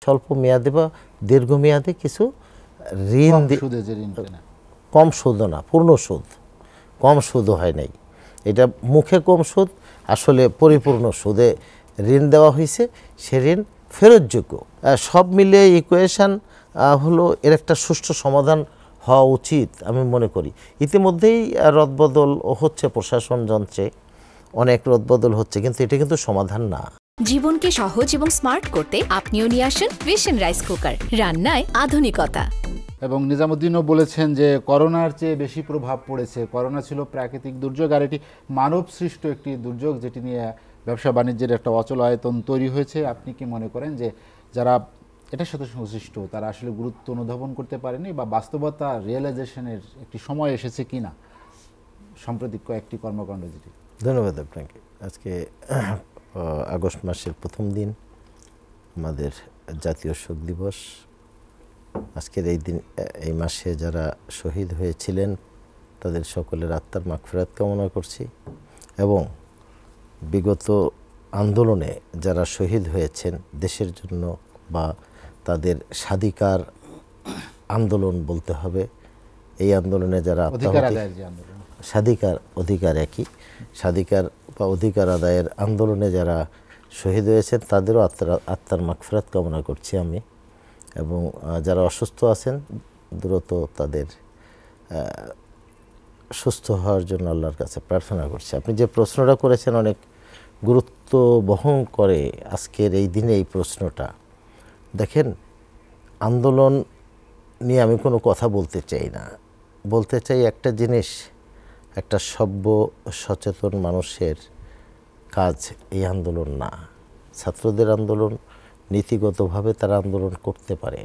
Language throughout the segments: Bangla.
স্বল্প মেয়াদে বা দীর্ঘমেয়াদে কিছু ঋণ কম সুদও না, পূর্ণ সুদ, কম সুদও হয় নাই। এটা মুখে কম সুদ, আসলে পরিপূর্ণ সুদে ঋণ দেওয়া হয়েছে, সে ঋণ ফেরতযোগ্য। সব মিলিয়ে ইকুয়েশন হলো এর একটা সুষ্ঠু সমাধান হওয়া উচিত আমি মনে করি। ইতিমধ্যেই রদবদল হচ্ছে, প্রশাসন যন্ত্রে অনেক রদবদল হচ্ছে, কিন্তু এটা কিন্তু সমাধান না। জীবনকে সহজ এবং স্মার্ট করতে আপনিও নিয়ে আসুন ভিশন রাইস কুকার, রান্নায় আধুনিকতা। এবং নিজামুদ্দিনও বলেছেন যে করোনার চেয়ে বেশি প্রভাব পড়েছে। করোনা ছিল প্রাকৃতিক দুর্যোগ, আর এটি মানব সৃষ্ট একটি দুর্যোগ, যেটি নিয়ে ব্যবসা বাণিজ্যের একটা অচল আয়তন তৈরি হয়েছে। আপনি কি মনে করেন যে যারা এটার সাথে সংশ্লিষ্ট তারা আসলে গুরুত্ব অনুধাবন করতে পারেনি, বা বাস্তবতা রিয়েলাইজেশনের একটি সময় এসেছে কি না সাম্প্রতিক কয়েকটি কর্মকাণ্ড? যেটি ধন্যবাদ আপনাকে। আজকে আগস্ট মাসের প্রথম দিন, আমাদের জাতীয় শোক দিবস। আজকের এই মাসে যারা শহীদ হয়েছিলেন তাদের সকলের আত্মার মাগফিরাত কামনা করছি, এবং বিগত আন্দোলনে যারা শহীদ হয়েছেন দেশের জন্য, বা তাদের স্বাধিকার আন্দোলন বলতে হবে, এই আন্দোলনে যারা অধিকার বা অধিকার আদায়ের আন্দোলনে যারা শহীদ হয়েছেন তাদেরও আত্মার মাগফিরাত কামনা করছি আমি, এবং যারা অসুস্থ আছেন দ্রুত তাদের সুস্থ হওয়ার জন্য আল্লাহর কাছে প্রার্থনা করছি। আপনি যে প্রশ্নটা করেছেন অনেক গুরুত্ব বহন করে আজকের এই দিনে এই প্রশ্নটা। দেখেন, আন্দোলন নিয়ে আমি কোনো কথা বলতে চাই না, বলতে চাই একটা জিনিস, একটা সভ্য সচেতন মানুষের কাজ এই আন্দোলন না। ছাত্রদের আন্দোলন, নীতিগতভাবে তারা আন্দোলন করতে পারে,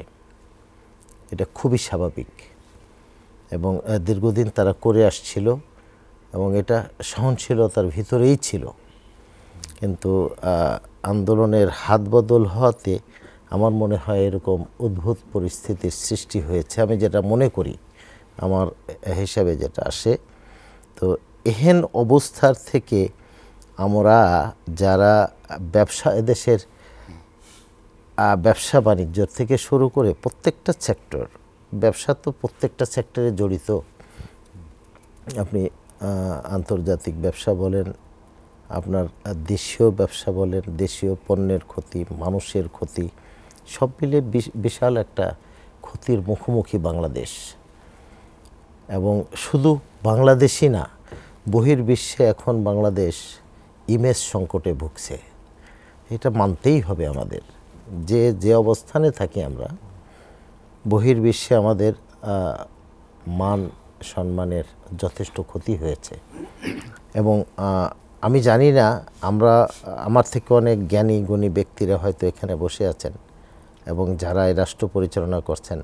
এটা খুবই স্বাভাবিক, এবং দীর্ঘদিন তারা করে আসছিল, এবং এটা সহনশীলতার ভিতরেই ছিল। কিন্তু আন্দোলনের হাত বদল হওয়াতে আমার মনে হয় এরকম অদ্ভুত পরিস্থিতির সৃষ্টি হয়েছে, আমি যেটা মনে করি, আমার হিসাবে যেটা আসে। তো এহেন অবস্থার থেকে আমরা যারা এদেশের ব্যবসা বাণিজ্য থেকে শুরু করে প্রত্যেকটা সেক্টর, ব্যবসা তো প্রত্যেকটা সেক্টরে জড়িত। আপনি আন্তর্জাতিক ব্যবসা বলেন, আপনার দেশীয় ব্যবসা বলেন, দেশীয় পণ্যের ক্ষতি, মানুষের ক্ষতি, সব মিলে বিশাল একটা ক্ষতির মুখোমুখি বাংলাদেশ। এবং শুধু বাংলাদেশই না, বহির্বিশ্বে এখন বাংলাদেশ ইমেজ সংকটে ভুগছে, এটা মানতেই হবে আমাদের। যে অবস্থানে থাকি আমরা, বহির্বিশ্বে আমাদের মান সম্মানের যথেষ্ট ক্ষতি হয়েছে। এবং আমি জানি না, আমার থেকে অনেক জ্ঞানী গুণী ব্যক্তিরা হয়তো এখানে বসে আছেন, এবং যারা এই রাষ্ট্র পরিচালনা করছেন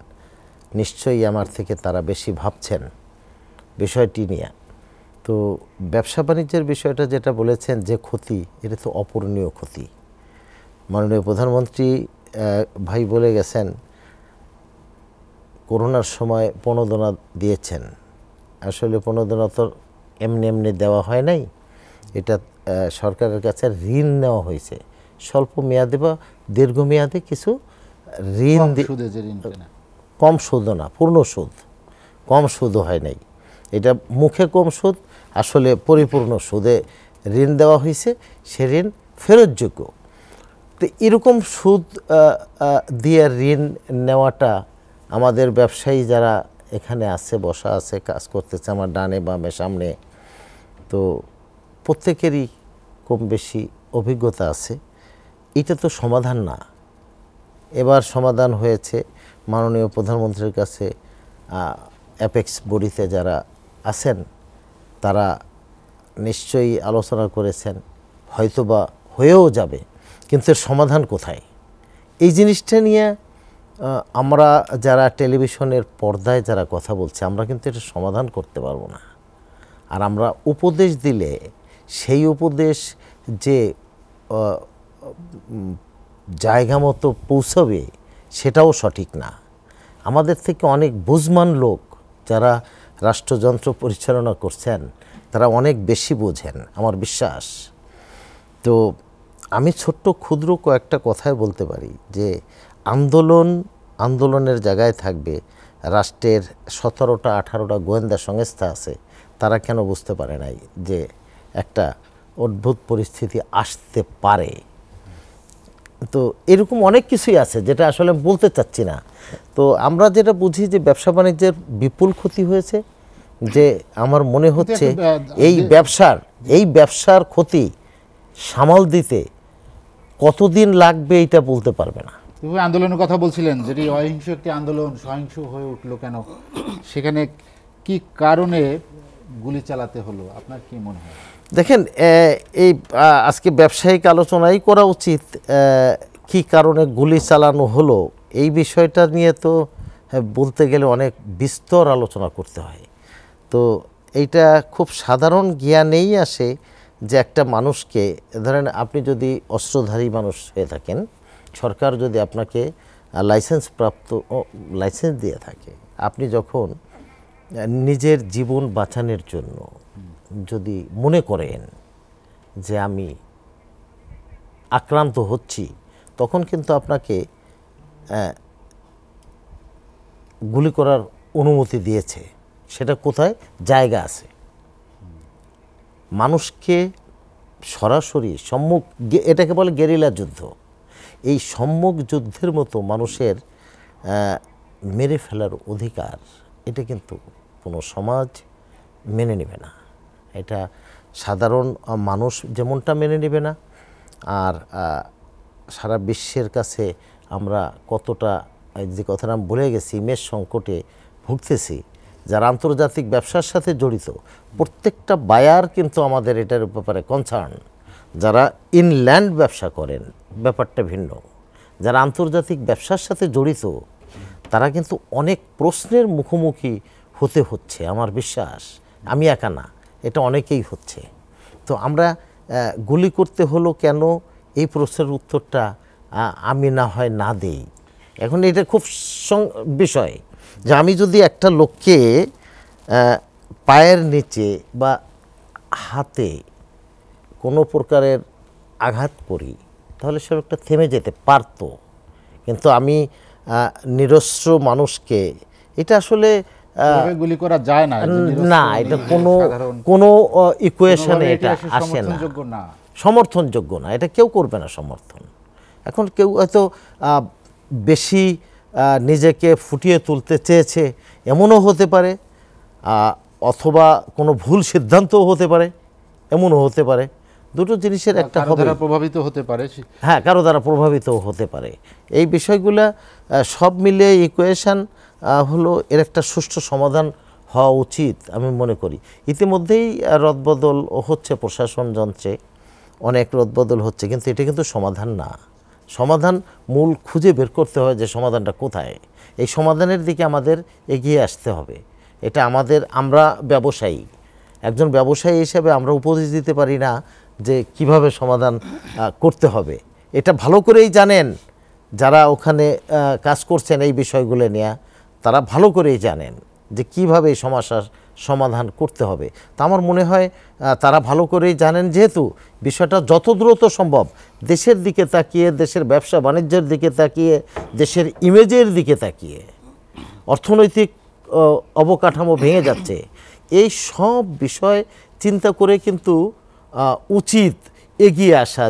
নিশ্চয়ই আমার থেকে তারা বেশি ভাবছেন বিষয়টি নিয়ে। তো ব্যবসা বাণিজ্যের বিষয়টা যেটা বলেছেন যে ক্ষতি, এটা তো অপূরণীয় ক্ষতি। মাননীয় প্রধানমন্ত্রী ভাই বলে গেছেন করোনার সময় প্রণোদনা দিয়েছেন। আসলে প্রণোদনা তো এমনি দেওয়া হয় নাই, এটা সরকারের কাছে ঋণ নেওয়া হয়েছে, স্বল্প মেয়াদে বা দীর্ঘমেয়াদে কিছু ঋণ, কম সুদও না, পূর্ণ সুদ, কম সুদও হয় নাই। এটা মুখে কম সুদ, আসলে পরিপূর্ণ সুদে ঋণ দেওয়া হয়েছে, সে ঋণ ফেরতযোগ্য। তো এরকম সুদ দিয়ে ঋণ নেওয়াটা আমাদের ব্যবসায়ী যারা এখানে আছে, বসা আছে, কাজ করতেছে আমার ডানে বামে সামনে, তো প্রত্যেকেরই কম বেশি অভিজ্ঞতা আছে। এটা তো সমাধান না। এবার সমাধান হয়েছে মাননীয় প্রধানমন্ত্রীর কাছে, অ্যাপেক্স বডিতে যারা আছেন তারা নিশ্চয়ই আলোচনা করেছেন, হয়তোবা হয়েও যাবে, কিন্তু এর সমাধান কোথায়? এই জিনিসটা নিয়ে আমরা যারা টেলিভিশনের পর্দায় যারা কথা বলছে, আমরা কিন্তু এটা সমাধান করতে পারবো না। আর আমরা উপদেশ দিলে সেই উপদেশ যে জায়গা মতো পৌঁছবে সেটাও সঠিক না। আমাদের থেকে অনেক বুঝমান লোক যারা রাষ্ট্রযন্ত্র পরিচালনা করছেন তারা অনেক বেশি বোঝেন, আমার বিশ্বাস। তো আমি ছোট্ট ক্ষুদ্র কয়েকটা কথাই বলতে পারি যে আন্দোলনের জায়গায় থাকবে, রাষ্ট্রের 17টা 18টা গোয়েন্দা সংস্থা আছে, তারা কেন বুঝতে পারে নাই যে একটা অদ্ভুত পরিস্থিতি আসতে পারে? তো এরকম অনেক কিছুই আছে যেটা আসলে আমি বলতে চাচ্ছি না। তো আমরা যেটা বুঝি যে ব্যবসা বাণিজ্যের বিপুল ক্ষতি হয়েছে, যে আমার মনে হচ্ছে এই ব্যবসার ক্ষতি সামাল দিতে কতদিন লাগবে এটা বলতে পারবে না। তুমি আন্দোলনের কথা বলছিলেন, যেটি অহিংস একটি আন্দোলন সহিংস হয়ে উঠলো কেন, সেখানে কি কারণে গুলি চালাতে হলো আপনার কি মনে হয়? দেখেন, এই আজকে ব্যবসায়িক আলোচনাই করা উচিত। কি কারণে গুলি চালানো হলো এই বিষয়টা নিয়ে তো বলতে গেলে অনেক বিস্তর আলোচনা করতে হয়। তো এইটা খুব সাধারণ জ্ঞানেই আসে যে একটা মানুষকে, ধরেন আপনি যদি অস্ত্রধারী মানুষ হয়ে থাকেন, সরকার যদি আপনাকে লাইসেন্স দিয়ে থাকে, আপনি যখন নিজের জীবন বাঁচানোর জন্য যদি মনে করেন যে আমি আক্রান্ত হচ্ছি, তখন কিন্তু আপনাকে গুলি করার অনুমতি দিয়েছে। সেটা কোথায়? জায়গা আছে। মানুষকে সরাসরি এটাকে বলে গেরিলা যুদ্ধ। এই সম্মুখ যুদ্ধের মতো মানুষের মেরে ফেলার অধিকার, এটা কিন্তু কোনো সমাজ মেনে নেবে না। এটা সাধারণ মানুষ যেমনটা মেনে নেবে না, আর সারা বিশ্বের কাছে আমরা কতটা, যে কথাটা আমি বলে গেছি, ইমেজ সংকটে ভুগতেছি। যারা আন্তর্জাতিক ব্যবসার সাথে জড়িত প্রত্যেকটা বায়ার কিন্তু আমাদের এটার ব্যাপারে কনসার্ন। যারা ইনল্যান্ড ব্যবসা করেন ব্যাপারটা ভিন্ন, যারা আন্তর্জাতিক ব্যবসার সাথে জড়িত তারা কিন্তু অনেক প্রশ্নের মুখোমুখি হতে হচ্ছে। আমার বিশ্বাস, আমি একা না, এটা অনেকেই হচ্ছে। তো আমরা গুলি করতে হলো কেন, এই প্রশ্নের উত্তরটা আমি না হয় না দেই। এখন এটা খুব বিষয় যে আমি যদি একটা লোককে পায়ের নিচে বা হাতে কোনো প্রকারের আঘাত করি, তাহলে সে লোকটা থেমে যেতে পারত। কিন্তু আমি নিরস্ত্র মানুষকে, এটা আসলে গুলি করা যায় না, না, এটা কোনো ইকুয়েশনে এটা আসে না, সমর্থনযোগ্য না, এটা কেউ করবে না সমর্থন। এখন কেউ হয়তো বেশি নিজেকে ফুটিয়ে তুলতে চেয়েছে, এমনও হতে পারে, অথবা কোনো ভুল সিদ্ধান্তও হতে পারে, এমনও হতে পারে। দুটো জিনিসের একটা হবে, প্রভাবিত হতে পারে। হ্যাঁ, কারো দ্বারা প্রভাবিত হতে পারে। এই বিষয়গুলো সব মিলিয়ে ইকুয়েশন হলো এর একটা সুষ্ঠু সমাধান হওয়া উচিত আমি মনে করি। ইতিমধ্যেই রদবদল হচ্ছে, প্রশাসন যন্ত্রে অনেক রদবদল হচ্ছে, কিন্তু এটা কিন্তু সমাধান না। সমাধান মূল খুঁজে বের করতে হয় যে সমাধানটা কোথায়। এই সমাধানের দিকে আমাদের এগিয়ে আসতে হবে। এটা আমরা ব্যবসায়ী, একজন ব্যবসায়ী হিসেবে আমরা উপদেশ দিতে পারি না যে কিভাবে সমাধান করতে হবে। এটা ভালো করেই জানেন যারা ওখানে কাজ করছেন এই বিষয়গুলো নিয়ে, তারা ভালো করেই জানেন যে কিভাবে এই সমস্যার সমাধান করতে হবে। তা আমার মনে হয় তারা ভালো করেই জানেন, যেহেতু বিষয়টা যত দ্রুত সম্ভব দেশের দিকে তাকিয়ে, দেশের ব্যবসা বাণিজ্যের দিকে তাকিয়ে, দেশের ইমেজের দিকে তাকিয়ে, অর্থনৈতিক অবকাঠামো ভেঙে যাচ্ছে, এই সব বিষয় চিন্তা করে কিন্তু উচিত এগিয়ে আসা।